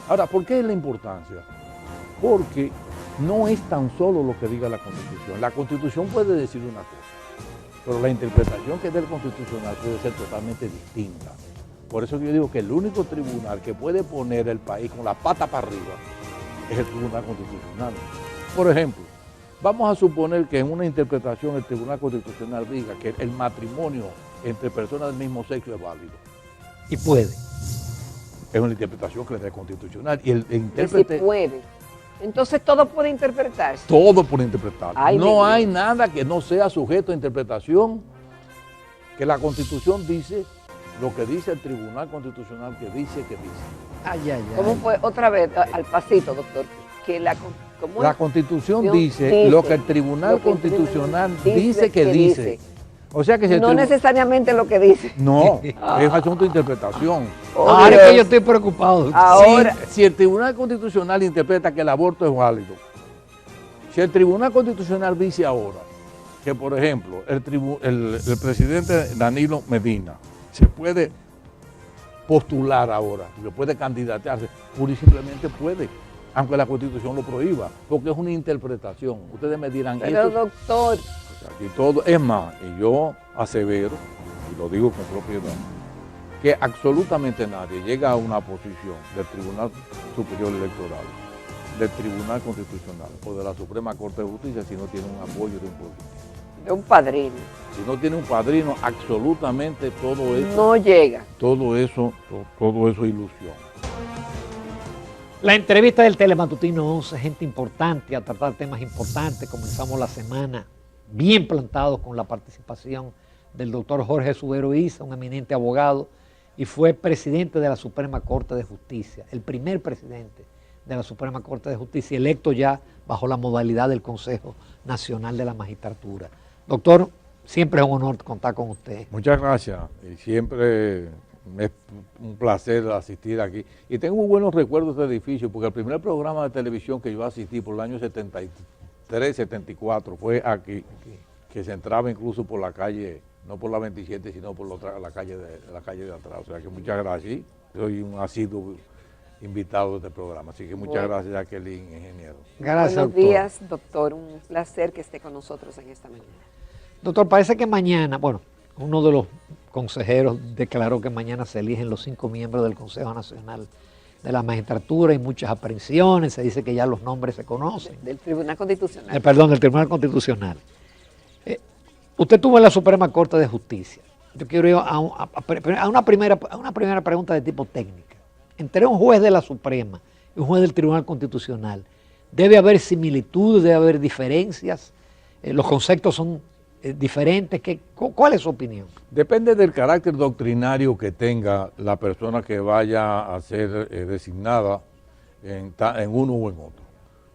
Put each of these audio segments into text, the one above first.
Ahora, ¿por qué es la importancia? Porque no es tan solo lo que diga la Constitución. La Constitución puede decir una cosa, pero la interpretación que es del Constitucional puede ser totalmente distinta. Por eso yo digo que el único tribunal que puede poner el país con la pata para arriba es el Tribunal Constitucional. Por ejemplo, vamos a suponer que en una interpretación el Tribunal Constitucional diga que el matrimonio entre personas del mismo sexo es válido. Y puede. Es una interpretación que es constitucional. Y el intérprete... Sí puede. Entonces todo puede interpretarse. Todo puede interpretarse. Ay, no hay nada que no sea sujeto a interpretación, que la Constitución dice lo que dice el Tribunal Constitucional que dice. Ay, ay, ay. ¿Cómo fue? Otra vez, al pasito, doctor. Que la Constitución dice lo que el Tribunal Constitucional dice que dice. O sea que si no necesariamente lo que dice. No, es asunto de interpretación. Ahora es que yo estoy preocupado. Ahora, si el Tribunal Constitucional interpreta que el aborto es válido, si el Tribunal Constitucional dice ahora que, por ejemplo, el presidente Danilo Medina se puede postular ahora, que puede candidatearse, pura y simplemente puede, aunque la Constitución lo prohíba, porque es una interpretación. Ustedes me dirán... Pero doctor... Aquí todo, es más, y yo asevero, y lo digo con propiedad, que absolutamente nadie llega a una posición del Tribunal Superior Electoral, del Tribunal Constitucional o de la Suprema Corte de Justicia si no tiene un apoyo de un político. De un padrino. Si no tiene un padrino, absolutamente todo eso... No llega. Todo eso es ilusión. La entrevista del Telematutino 11, gente importante, a tratar temas importantes. Comenzamos la semana bien plantados con la participación del doctor Jorge Subero Isa, un eminente abogado, y fue presidente de la Suprema Corte de Justicia, el primer presidente de la Suprema Corte de Justicia, electo ya bajo la modalidad del Consejo Nacional de la Magistratura. Doctor, siempre es un honor contar con usted. Muchas gracias, y siempre es un placer asistir aquí. Y tengo muy buenos recuerdos de este edificio, porque el primer programa de televisión que yo asistí por el año 73, 74 fue aquí, que se entraba incluso por la calle, no por la 27, sino por la calle de atrás. O sea que muchas gracias. Sí, soy un asiduo invitado de este programa, así que muchas gracias, Jacqueline, ingeniero. Gracias, Buenos días, doctor. Un placer que esté con nosotros en esta mañana. Doctor, parece que mañana, bueno, uno de los consejeros declaró que mañana se eligen los 5 miembros del Consejo Nacional de la Magistratura y muchas aprehensiones, se dice que ya los nombres se conocen. Del Tribunal Constitucional. Perdón, del Tribunal Constitucional. Usted estuvo en la Suprema Corte de Justicia. Yo quiero ir a una primera pregunta de tipo técnica. Entre un juez de la Suprema y un juez del Tribunal Constitucional, ¿debe haber similitudes, debe haber diferencias? ¿Los conceptos son diferentes? ¿Cuál es su opinión? Depende del carácter doctrinario que tenga la persona que vaya a ser designada en uno o en otro.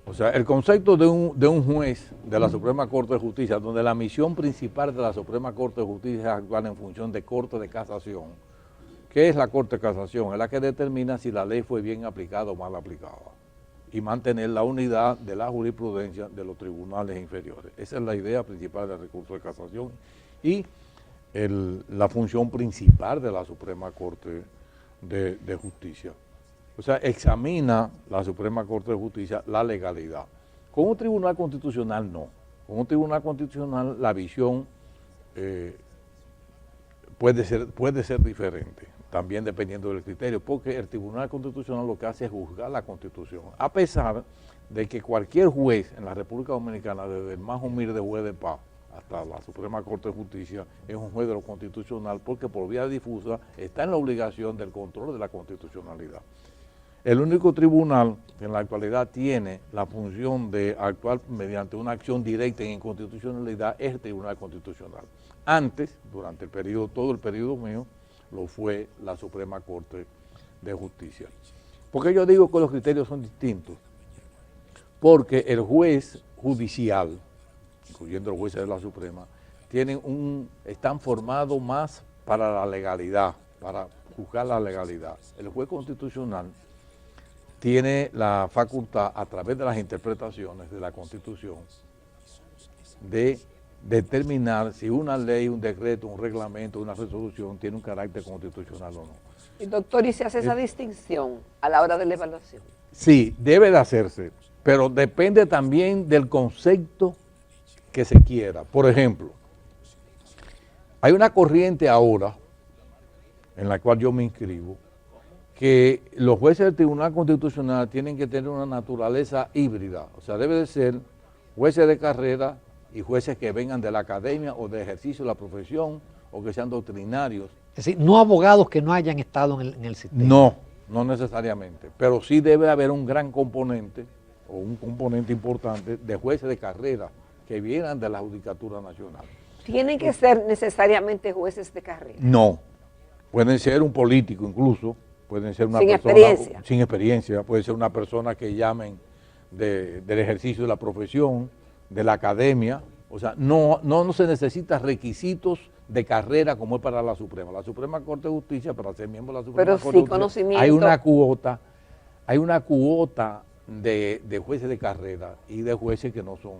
O sea, el concepto de un juez de la Suprema Corte de Justicia, donde la misión principal de la Suprema Corte de Justicia es actuar en función de Corte de Casación. ¿Qué es la Corte de Casación? Es la que determina si la ley fue bien aplicada o mal aplicada y mantener la unidad de la jurisprudencia de los tribunales inferiores. Esa es la idea principal del recurso de casación y la función principal de la Suprema Corte de Justicia. O sea, examina la Suprema Corte de Justicia la legalidad. Con un tribunal constitucional no. Con un tribunal constitucional la visión puede ser diferente, también dependiendo del criterio, porque el Tribunal Constitucional lo que hace es juzgar la Constitución, a pesar de que cualquier juez en la República Dominicana, desde el más humilde juez de paz hasta la Suprema Corte de Justicia, es un juez de lo constitucional, porque por vía difusa está en la obligación del control de la constitucionalidad. El único tribunal que en la actualidad tiene la función de actuar mediante una acción directa en inconstitucionalidad es el Tribunal Constitucional. Antes, durante todo el periodo mío, lo fue la Suprema Corte de Justicia. ¿Por qué yo digo que los criterios son distintos? Porque el juez judicial, incluyendo los jueces de la Suprema, están formados más para la legalidad, para juzgar la legalidad. El juez constitucional tiene la facultad, a través de las interpretaciones de la Constitución, de determinar si una ley, un decreto, un reglamento, una resolución tiene un carácter constitucional o no. Y doctor, ¿y se hace esa distinción a la hora de la evaluación? Sí, debe de hacerse, pero depende también del concepto que se quiera. Por ejemplo, hay una corriente ahora en la cual yo me inscribo, que los jueces del Tribunal Constitucional tienen que tener una naturaleza híbrida, o sea, debe de ser jueces de carrera y jueces que vengan de la academia o de ejercicio de la profesión o que sean doctrinarios. Es decir, no abogados que no hayan estado en el sistema. No, no necesariamente, pero sí debe haber un gran componente o un componente importante de jueces de carrera que vienen de la Judicatura Nacional. ¿Tienen que ser necesariamente jueces de carrera? No, pueden ser un político incluso, pueden ser una Sin persona experiencia. sin experiencia, puede ser una persona que llamen del ejercicio de la profesión, de la academia, o sea, no se necesitan requisitos de carrera como es para la Suprema. La Suprema Corte de Justicia, para ser miembro de la Suprema Pero Corte sí de Justicia, conocimiento. hay una cuota de jueces de carrera y de jueces que no son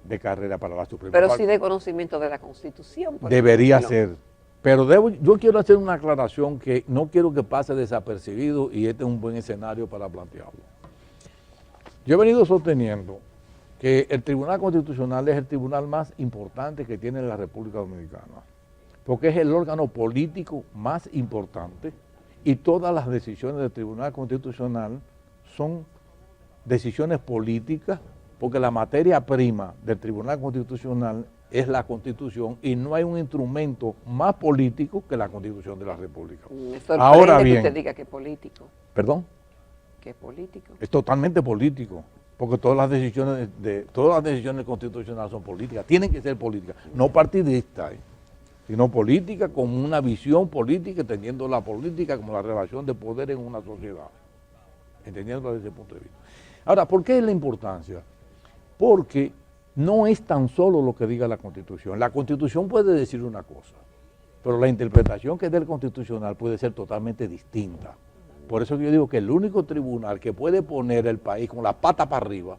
de carrera para la Suprema. Pero sí de conocimiento de la Constitución. por Debería ejemplo. ser. Pero yo quiero hacer una aclaración que no quiero que pase desapercibido y este es un buen escenario para plantearlo. Yo he venido sosteniendo que el Tribunal Constitucional es el tribunal más importante que tiene la República Dominicana, porque es el órgano político más importante y todas las decisiones del Tribunal Constitucional son decisiones políticas, porque la materia prima del Tribunal Constitucional es la Constitución y no hay un instrumento más político que la Constitución de la República. Me sorprende Ahora que bien, usted diga que es político. perdón, Que es político. es totalmente político, porque todas las decisiones constitucionales son políticas, tienen que ser políticas, no partidistas, sino políticas con una visión política, entendiendo la política como la relación de poder en una sociedad, entendiéndola desde ese punto de vista. Ahora, ¿por qué es la importancia? Porque no es tan solo lo que diga la Constitución. La Constitución puede decir una cosa, pero la interpretación que dé el Constitucional puede ser totalmente distinta. Por eso yo digo que el único tribunal que puede poner el país con la pata para arriba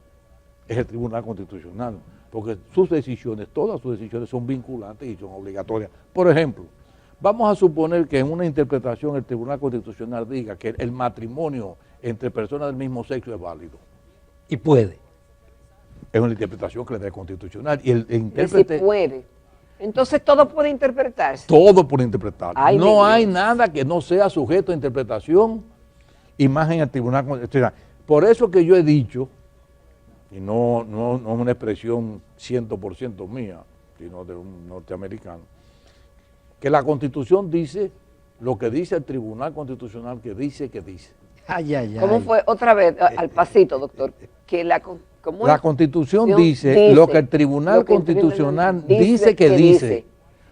es el Tribunal Constitucional, porque sus decisiones, todas sus decisiones son vinculantes y son obligatorias. Por ejemplo, vamos a suponer que en una interpretación el Tribunal Constitucional diga que el matrimonio entre personas del mismo sexo es válido. Y puede. Es una interpretación que le da el Constitucional y el Es intérprete... decir, puede. Entonces todo puede interpretarse. Todo por interpretar. Ay, No mi hay Dios. nada que no sea sujeto a interpretación y más en el Tribunal Constitucional. Por eso que yo he dicho, y no es una expresión 100% mía, sino de un norteamericano, que la Constitución dice lo que dice el Tribunal Constitucional que dice que dice. Ay, ay, ay. ¿Cómo fue? Otra vez, al pasito, doctor. Que ¿cómo La es? Constitución dice lo que el Tribunal lo que el Constitucional tribunal dice que dice.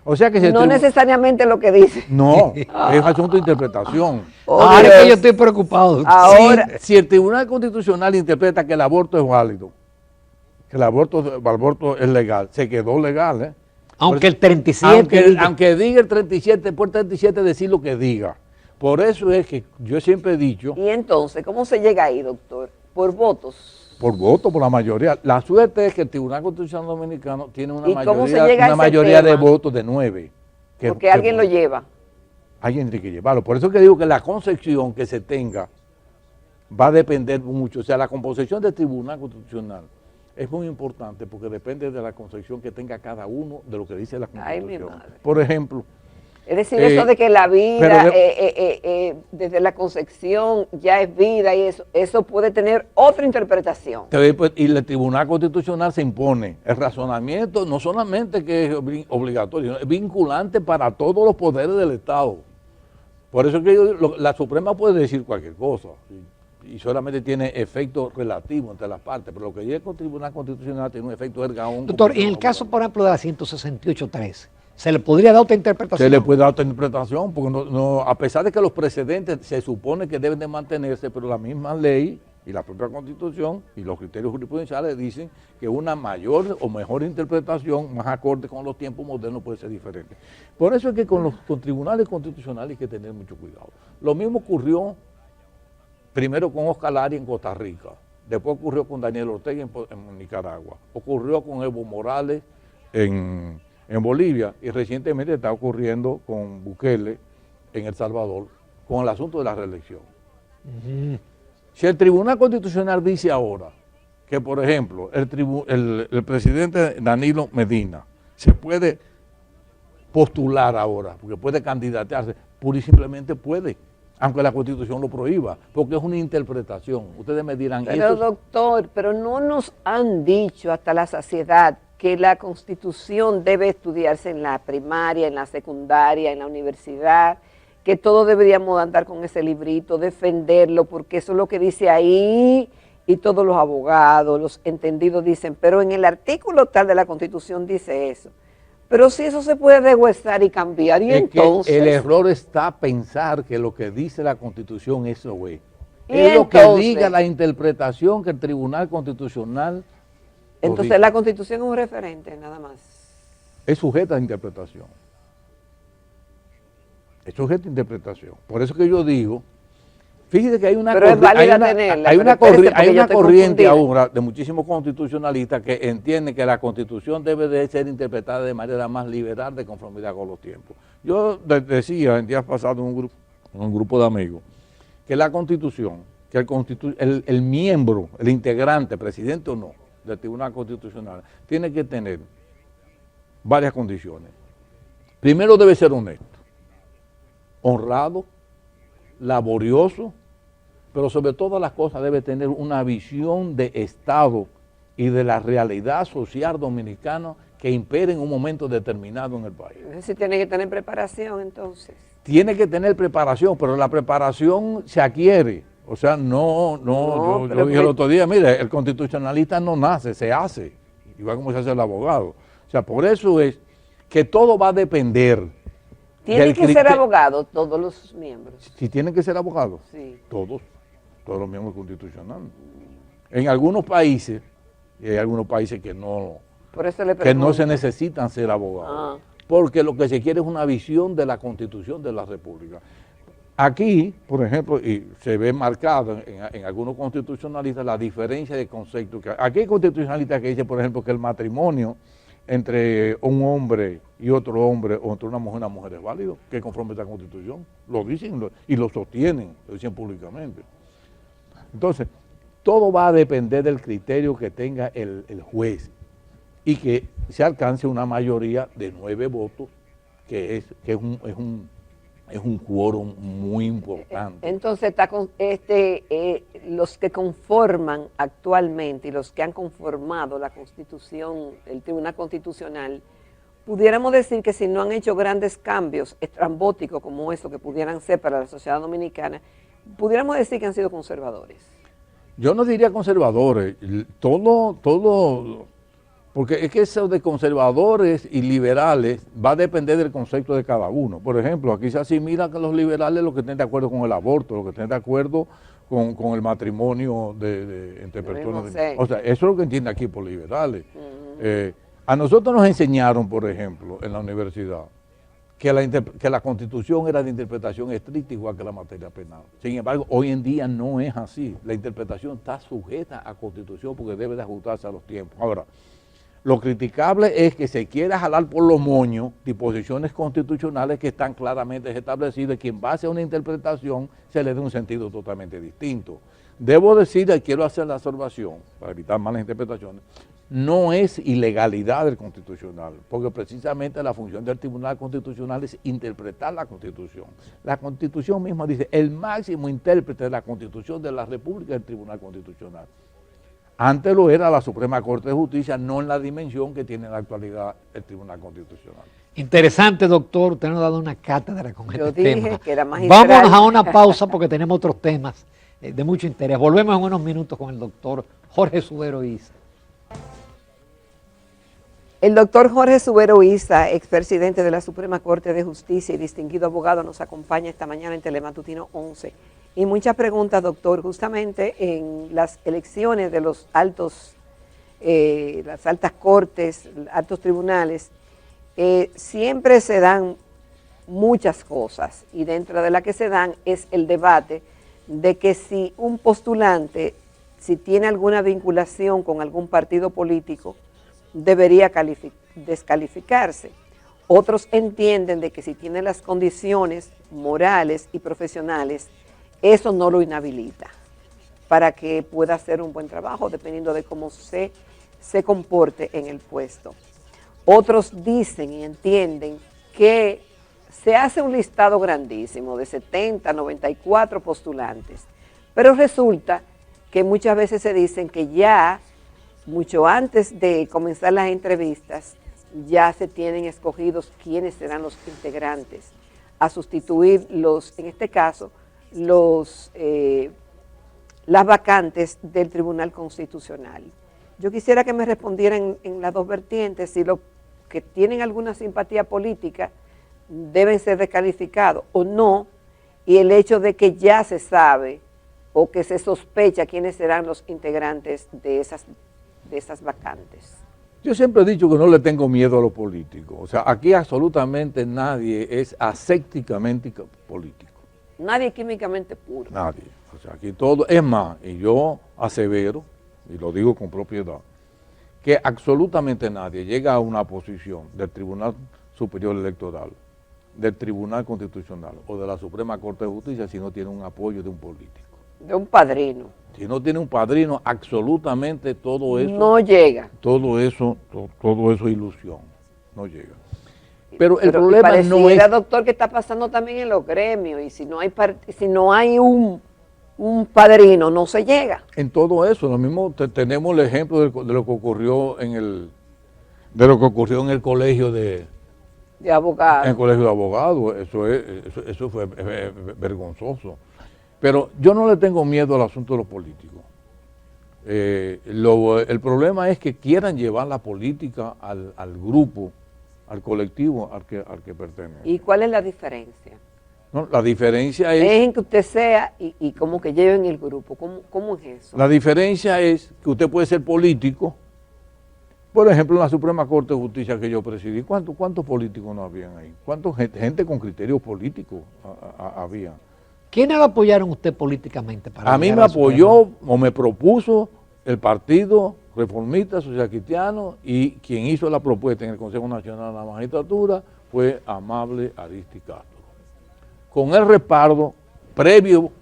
O sea que si el No tribunal- necesariamente lo que dice. No, es asunto de interpretación. Oh, Ahora es que Dios. yo estoy preocupado. Ahora, Si el Tribunal Constitucional interpreta que el aborto es válido, que el aborto es legal, se quedó legal, ¿eh? Aunque el 37 diga- aunque diga el 37, después el 37 decir lo que diga. Por eso es que yo siempre he dicho, y entonces, ¿cómo se llega ahí, doctor? Por votos. por voto, por la mayoría. La suerte es que el Tribunal Constitucional Dominicano tiene una ¿Y cómo se mayoría, llega a ese mayoría de tema? votos de 9. Porque alguien lo lleva. Alguien tiene que llevarlo. Por eso que digo que la concepción que se tenga va a depender mucho. O sea, la composición del Tribunal Constitucional es muy importante porque depende de la concepción que tenga cada uno de lo que dice la Ay, mi Constitución. madre. Por ejemplo, Es decir, Eh, eso de que la vida, pero desde la concepción, ya es vida y eso puede tener otra interpretación. y el Tribunal Constitucional se impone. El razonamiento no solamente que es obligatorio, sino es vinculante para todos los poderes del Estado. Por eso que la Suprema puede decir cualquier cosa y solamente tiene efecto relativo entre las partes, pero lo que dice el Tribunal Constitucional tiene un efecto ergaón. Doctor, en el caso, por ejemplo, de la 168.3, ¿se le podría dar otra interpretación? Se le puede dar otra interpretación, porque a pesar de que los precedentes se supone que deben de mantenerse, pero la misma ley y la propia Constitución y los criterios jurisprudenciales dicen que una mayor o mejor interpretación, más acorde con los tiempos modernos, puede ser diferente. Por eso es que con tribunales constitucionales hay que tener mucho cuidado. Lo mismo ocurrió primero con Oscar Lari en Costa Rica, después ocurrió con Daniel Ortega en Nicaragua, ocurrió con Evo Morales en Bolivia y recientemente está ocurriendo con Bukele en El Salvador, con el asunto de la reelección. Si el Tribunal Constitucional dice ahora que, por ejemplo, el presidente Danilo Medina se puede postular ahora, porque puede candidatearse, pura y simplemente puede, aunque la Constitución lo prohíba, porque es una interpretación. Ustedes me dirán... Pero doctor, pero no nos han dicho hasta la saciedad que la Constitución debe estudiarse en la primaria, en la secundaria, en la universidad, que todos deberíamos andar con ese librito, defenderlo, porque eso es lo que dice ahí, y todos los abogados, los entendidos dicen, pero en el artículo tal de la Constitución dice eso. Pero si eso se puede deshuesar y cambiar, y es entonces... que el error está pensar que lo que dice la Constitución es lo es. ¿Y Es lo que entonces? diga la interpretación que el Tribunal Constitucional... Entonces la Constitución es un referente, nada más. Es sujeta a interpretación. Es sujeta a interpretación. Por eso que yo digo, fíjese que hay una, Pero es válida tenerla, hay pero una, espérese, porque hay yo una estoy corriente confundida. ahora de muchísimos constitucionalistas que entienden que la Constitución debe de ser interpretada de manera más liberal de conformidad con los tiempos. Yo decía en días pasados en un grupo de amigos que la Constitución, que el miembro, el integrante, presidente o no, del Tribunal Constitucional, tiene que tener varias condiciones. Primero, debe ser honesto, honrado, laborioso, pero sobre todas las cosas debe tener una visión de Estado y de la realidad social dominicana que impere en un momento determinado en el país. Si tiene que tener preparación, entonces. Tiene que tener preparación, pero la preparación se adquiere. O sea, yo dije el otro día, mire, el constitucionalista no nace, se hace, igual como se hace el abogado. O sea, por eso es que todo va a depender. ¿Tienen que ser abogados todos los miembros? Si tienen que ser abogados, Sí. todos los miembros constitucionales. En algunos países, y hay algunos países que no se necesitan ser abogados, porque lo que se quiere es una visión de la Constitución de la República. Aquí, por ejemplo, y se ve marcado en algunos constitucionalistas la diferencia de conceptos. Aquí hay constitucionalistas que dicen, por ejemplo, que el matrimonio entre un hombre y otro hombre, o entre una mujer es válido, que conforme a esta Constitución. Lo dicen y lo sostienen, lo dicen públicamente. Entonces, todo va a depender del criterio que tenga el juez y que se alcance una mayoría de 9 votos, que es un quórum muy importante. Entonces, los que conforman actualmente y los que han conformado la Constitución, el Tribunal Constitucional, pudiéramos decir que si no han hecho grandes cambios estrambóticos como eso que pudieran ser para la sociedad dominicana, pudiéramos decir que han sido conservadores. Yo no diría conservadores, porque es que eso de conservadores y liberales va a depender del concepto de cada uno. Por ejemplo, aquí se asimila que los liberales los que estén de acuerdo con el aborto, los que estén de acuerdo con el matrimonio entre personas. O sea, eso es lo que entiende aquí por liberales. A nosotros nos enseñaron, por ejemplo, en la universidad, que la Constitución era de interpretación estricta igual que la materia penal. Sin embargo, hoy en día no es así. La interpretación está sujeta a Constitución porque debe de ajustarse a los tiempos. Ahora, lo criticable es que se quiera jalar por los moños disposiciones constitucionales que están claramente establecidas y que en base a una interpretación se le dé un sentido totalmente distinto. Debo decir, y quiero hacer la observación, para evitar malas interpretaciones, no es ilegalidad del constitucional, porque precisamente la función del Tribunal Constitucional es interpretar la Constitución. La Constitución misma dice, el máximo intérprete de la Constitución de la República es el Tribunal Constitucional. Antes lo era la Suprema Corte de Justicia, no en la dimensión que tiene en la actualidad el Tribunal Constitucional. Interesante, doctor, usted nos ha dado una cátedra con Yo este dije tema. que era magistral. Vámonos a una pausa porque tenemos otros temas de mucho interés. Volvemos en unos minutos con el doctor Jorge Subero Isa. El doctor Jorge Subero Isa, expresidente de la Suprema Corte de Justicia y distinguido abogado, nos acompaña esta mañana en Telematutino 11. Y muchas preguntas, doctor. Justamente en las elecciones de los las altas cortes, altos tribunales, siempre se dan muchas cosas y dentro de la que se dan es el debate de que si un postulante, si tiene alguna vinculación con algún partido político, debería descalificarse. Otros entienden de que si tiene las condiciones morales y profesionales, eso no lo inhabilita para que pueda hacer un buen trabajo, dependiendo de cómo se comporte en el puesto. Otros dicen y entienden que se hace un listado grandísimo de 70, 94 postulantes, pero resulta que muchas veces se dicen que ya, mucho antes de comenzar las entrevistas, ya se tienen escogidos quiénes serán los integrantes a sustituir en este caso, las vacantes del Tribunal Constitucional. Yo quisiera que me respondieran en las dos vertientes, si los que tienen alguna simpatía política deben ser descalificados o no, y el hecho de que ya se sabe o que se sospecha quiénes serán los integrantes de esas vacantes. Yo siempre he dicho que no le tengo miedo a los políticos. O sea, aquí absolutamente nadie es asépticamente político. Nadie químicamente puro. Nadie. O sea, aquí todo, es más, y yo asevero, y lo digo con propiedad, que absolutamente nadie llega a una posición del Tribunal Superior Electoral, del Tribunal Constitucional o de la Suprema Corte de Justicia si no tiene un apoyo de un político. De un padrino. Si no tiene un padrino, absolutamente todo eso no llega. Todo eso es ilusión, no llega. Pero el problema pareciera, no es, doctor, que está pasando también en los gremios, y si no hay un padrino, no se llega. En todo eso, lo mismo tenemos el ejemplo de lo que ocurrió en el colegio de abogados. En el colegio de abogados, eso fue vergonzoso. Pero yo no le tengo miedo al asunto de los políticos. El problema es que quieran llevar la política al grupo, al colectivo al que pertenece. ¿Y cuál es la diferencia? No, la diferencia es en que usted sea y como que lleven el grupo. ¿Cómo es eso? La diferencia es que usted puede ser político. Por ejemplo, en la Suprema Corte de Justicia que yo presidí, ¿cuántos políticos no habían ahí? ¿Cuánta gente con criterios políticos había? ¿Quiénes lo apoyaron usted políticamente? A mí me apoyó o me propuso el Partido Reformista Social Cristiano, y quien hizo la propuesta en el Consejo Nacional de la Magistratura fue Amable Aristi Castro. Con el respaldo previo,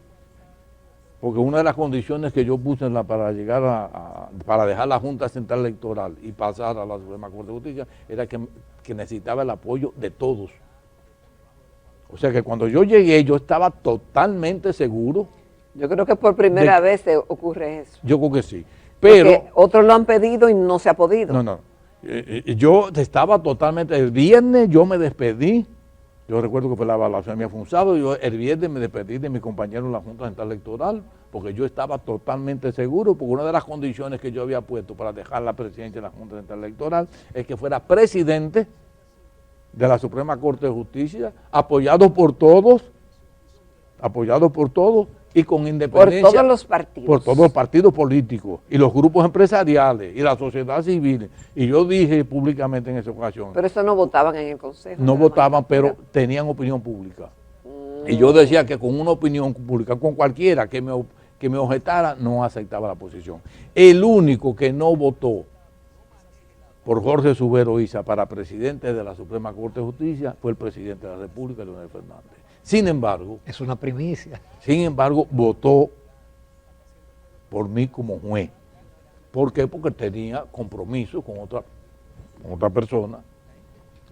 porque una de las condiciones que yo puse para dejar la Junta Central Electoral y pasar a la Suprema Corte de Justicia era que necesitaba el apoyo de todos. O sea que cuando yo llegué, yo estaba totalmente seguro. Yo creo que por primera vez se ocurre eso. Yo creo que sí. Pero porque otros lo han pedido y no se ha podido. No. Yo estaba totalmente, el viernes yo me despedí, yo recuerdo que fue la evaluación mía, fue un sábado, yo el viernes me despedí de mi compañero en la Junta Central Electoral, porque yo estaba totalmente seguro, porque una de las condiciones que yo había puesto para dejar la presidencia de la Junta Central Electoral es que fuera presidente de la Suprema Corte de Justicia, apoyado por todos y con independencia. Por todos los partidos. Por todos los partidos políticos y los grupos empresariales y la sociedad civil. Y yo dije públicamente en esa ocasión. Pero eso no votaban en el Consejo. No votaban, pero tenían opinión pública. Y yo decía que con una opinión pública, con cualquiera que me objetara, no aceptaba la posición. El único que no votó por Jorge Subero Isa para presidente de la Suprema Corte de Justicia fue el presidente de la República, Leonel Fernández. Sin embargo, es una primicia. Sin embargo, votó por mí como juez. ¿Por qué? Porque tenía compromiso con otra persona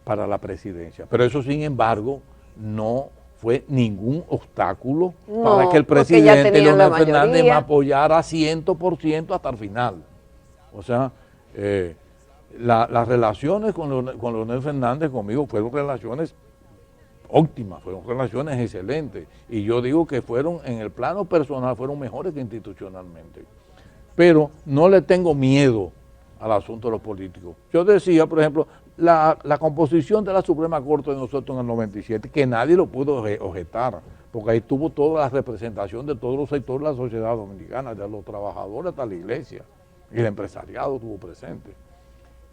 para la presidencia. Pero eso, sin embargo, no fue ningún obstáculo para que el presidente Leonel Fernández me apoyara 100% hasta el final. O sea, las relaciones con Leonel Fernández conmigo fueron relaciones óptimas, fueron relaciones excelentes, y yo digo que fueron, en el plano personal, fueron mejores que institucionalmente. Pero no le tengo miedo al asunto de los políticos. Yo decía, por ejemplo, la composición de la Suprema Corte de nosotros en el 97, que nadie lo pudo objetar, porque ahí tuvo toda la representación de todos los sectores de la sociedad dominicana, de los trabajadores hasta la iglesia, y el empresariado estuvo presente.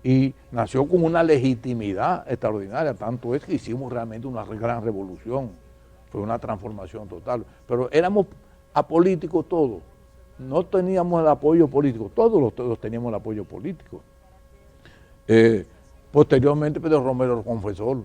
Y nació con una legitimidad extraordinaria, tanto es que hicimos realmente una gran revolución, fue una transformación total, pero éramos apolíticos todos, no teníamos el apoyo político, todos teníamos el apoyo político. Posteriormente Pedro Romero lo confesó.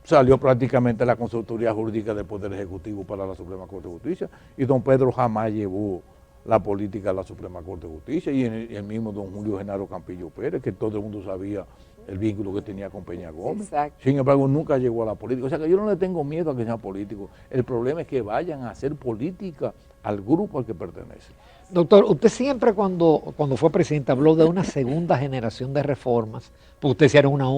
Salió prácticamente la consultoría jurídica del Poder Ejecutivo para la Suprema Corte de Justicia y don Pedro jamás llevó la política a la Suprema Corte de Justicia y el mismo don Julio Genaro Campillo Pérez, que todo el mundo sabía el vínculo que tenía con Peña Gómez. Exacto. Sin embargo, nunca llegó a la política. O sea que yo no le tengo miedo a que sean políticos. El problema es que vayan a hacer política al grupo al que pertenece. Doctor, usted siempre cuando fue presidente habló de una segunda generación de reformas, porque usted decía era una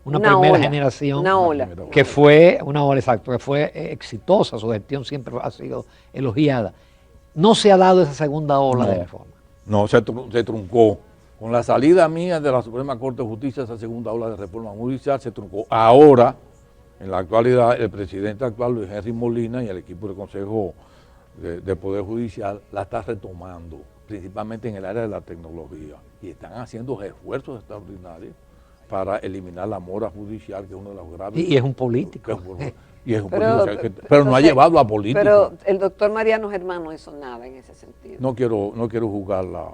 primera generación una ola. que fue, una ola, exacto, que fue exitosa, su gestión siempre ha sido elogiada. No se ha dado esa segunda ola de reforma. No, se truncó. Con la salida mía de la Suprema Corte de Justicia, esa segunda ola de reforma judicial se truncó. Ahora, en la actualidad, el presidente actual, Luis Henry Molina, y el equipo del Consejo de Poder Judicial la está retomando, principalmente en el área de la tecnología. Y están haciendo esfuerzos extraordinarios para eliminar la mora judicial, que es uno de los graves. Y es un político. Pero no ha llevado a política. Pero el doctor Mariano Germán no hizo nada en ese sentido. No quiero juzgarla.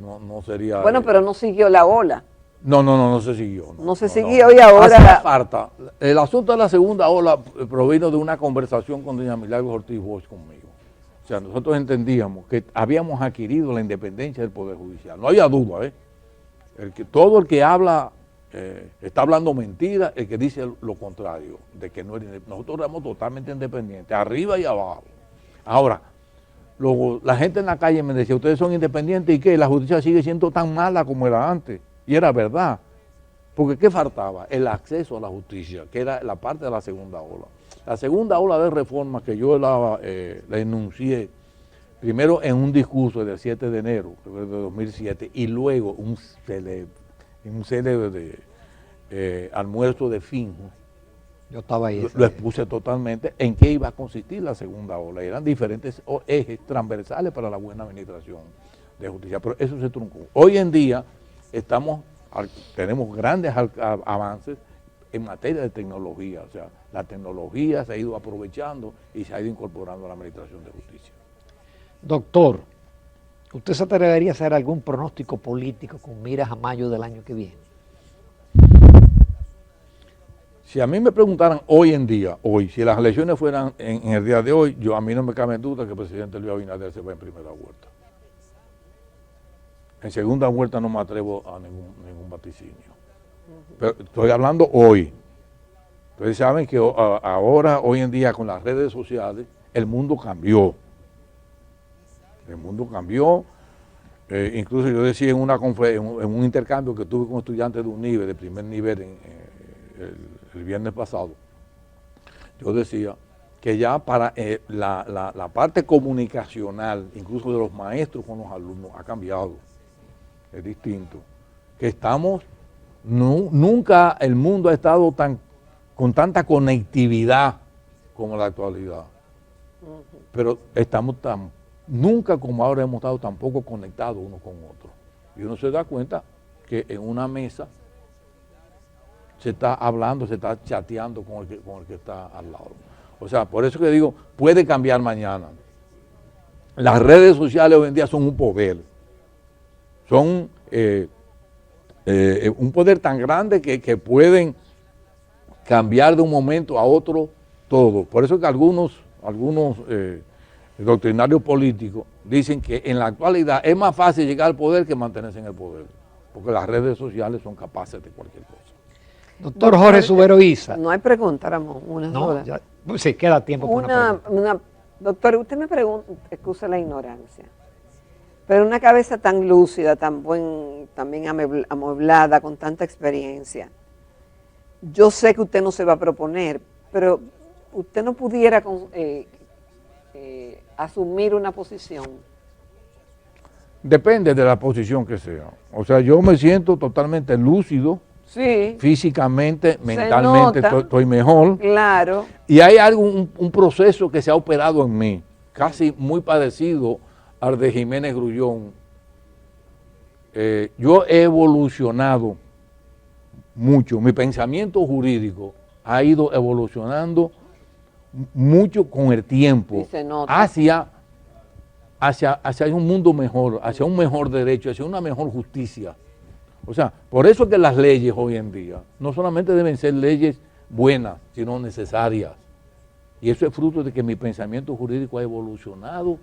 No sería. Bueno, pero no siguió la ola. No se siguió. No se siguió y ahora. Hacía falta. El asunto de la segunda ola provino de una conversación con doña Milagros Ortiz Bosch conmigo. O sea, nosotros entendíamos que habíamos adquirido la independencia del Poder Judicial. No había duda, todo el que habla está hablando mentira, el que dice lo contrario, de que no era independiente. Nosotros éramos totalmente independientes, arriba y abajo. Ahora, la gente en la calle me decía, ustedes son independientes y ¿qué? La justicia sigue siendo tan mala como era antes. Y era verdad. Porque ¿qué faltaba? El acceso a la justicia, que era la parte de la segunda ola. La segunda ola de reformas que yo la enuncié primero en un discurso del 7 de enero de 2007 y luego un célebre almuerzo de fin. Yo estaba ahí. Lo expuse totalmente en qué iba a consistir la segunda ola. Eran diferentes ejes transversales para la buena administración de justicia, pero eso se truncó. Hoy en día tenemos grandes avances en materia de tecnología, o sea, la tecnología se ha ido aprovechando y se ha ido incorporando a la administración de justicia. Doctor, ¿usted se atrevería a hacer algún pronóstico político con miras a mayo del año que viene? Si a mí me preguntaran hoy en día, si las elecciones fueran en el día de hoy, a mí no me cabe duda que el presidente Luis Abinader se va en primera vuelta. En segunda vuelta no me atrevo a ningún vaticinio. Pero estoy hablando hoy. Ustedes saben que hoy en día con las redes sociales, el mundo cambió. El mundo cambió. Incluso yo decía en un intercambio que tuve con estudiantes de UNIBE, de primer nivel, el viernes pasado, yo decía que ya para la parte comunicacional, incluso de los maestros con los alumnos, ha cambiado. Es distinto. Que nunca el mundo ha estado con tanta conectividad como en la actualidad. Pero nunca como ahora hemos estado tan poco conectados uno con otro. Y uno se da cuenta que en una mesa se está hablando, se está chateando con el que está al lado. O sea, por eso que digo, puede cambiar mañana. Las redes sociales hoy en día son un poder. Son un poder tan grande que pueden cambiar de un momento a otro todo. Por eso que algunos doctrinarios políticos dicen que en la actualidad es más fácil llegar al poder que mantenerse en el poder, porque las redes sociales son capaces de cualquier cosa. Doctor Jorge Subero Isa. No hay pregunta, Ramón, una sola. Sí, queda tiempo para una pregunta. Doctor, usted me pregunta, excusa la ignorancia, pero una cabeza tan lúcida, también amueblada, con tanta experiencia, yo sé que usted no se va a proponer, pero usted no pudiera asumir una posición. Depende de la posición que sea. O sea, yo me siento totalmente lúcido. Sí. Físicamente, mentalmente estoy mejor. Claro. Y hay un proceso que se ha operado en mí, casi muy parecido al de Jiménez Grullón. Yo he evolucionado mucho. Mi pensamiento jurídico ha ido evolucionando mucho con el tiempo hacia un mundo mejor, hacia un mejor derecho, hacia una mejor justicia. O sea, por eso es que las leyes hoy en día no solamente deben ser leyes buenas, sino necesarias. Y eso es fruto de que mi pensamiento jurídico ha evolucionado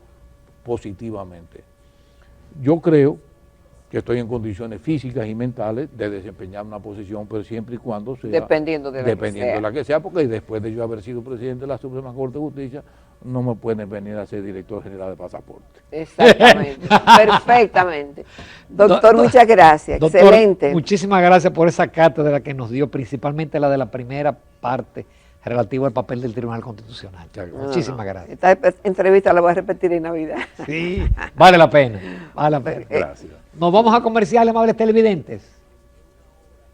positivamente. Yo creo que estoy en condiciones físicas y mentales de desempeñar una posición, pero siempre y cuando sea... Dependiendo de la que sea, porque después de yo haber sido presidente de la Suprema Corte de Justicia, no me pueden venir a ser director general de pasaporte. Exactamente, perfectamente. Doctor, muchas gracias, Doctor, excelente. Muchísimas gracias por esa cátedra que nos dio, principalmente la de la primera parte relativa al papel del Tribunal Constitucional. Muchísimas gracias. Esta entrevista la voy a repetir en Navidad. Sí, vale la pena, vale la pena. Gracias. Nos vamos a comerciales, amables televidentes.